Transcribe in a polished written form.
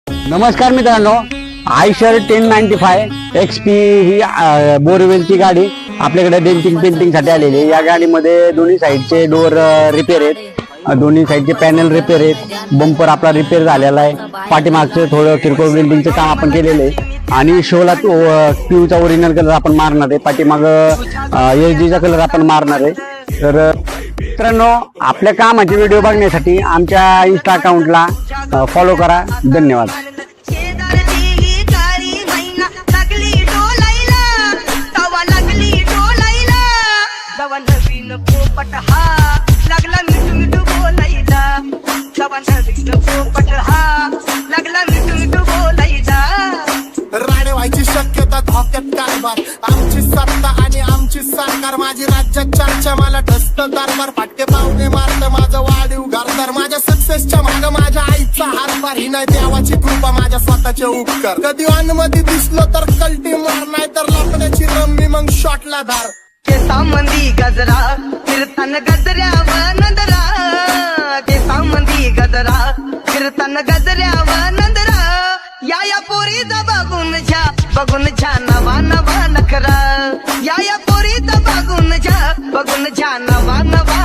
नमस्कार मित्रांनो, Eicher 1095 XP ही बोरवेलची गाडी आपल्याकडे डेंटिंग पेंटिंग साठी आलेली आहे। या गाडीमध्ये दोन्ही साईडचे डोर रिपेअर आहेत, दोन्ही साईडचे पॅनल रिपेअर आहेत, बंपर आपला रिपेअर झालेला आहे, पाठीमागचं थोडं किरकोळ वेल्डिंगचं काम आपण केलेलं आहे आणि शोला पिऊचा ओरिजिनल कलर आपण मारणार आहे, पाठीमाग SD चा कलर आपण मारणार आहे। तर मित्रांनो, आपल्या कामाचे व्हिडिओ बघण्यासाठी आमच्या इन्स्टा अकाउंटला फॉलो करा। धन्यवाद। नवीन पोपट हा लागला मिठू मिठू बोलायला, नवीन पोपट हा लागला मिठू मिठू बोलायला। राणे व्हायची शक्यता धोक्यात कारभार, आमची सत्ता आणि आमची सरकार, माझी राज्यात चर्चा, मला ढस्त दरबार, फाटके पावणे मारत माझं वाढीव घरदार, माझ्या सक्सेसच्या माग माझ्या आईचा हातभार, ही नाही देवाची कृपा माझ्या स्वतःचे उपकार, कधी अनुमती दिसलो तर कल्टी मार, नाही तर लपण्याची रम्मी मग शॉटला धार। केसामंदी गजरा फिरतान गजऱ्याव नंदरा, केसामंदी गजरा फिरतान गजऱ्याव नंदरा, या पोरीचा बघून छा नवा नवा नखरा, या पोरीचा बघून छा नवा नवा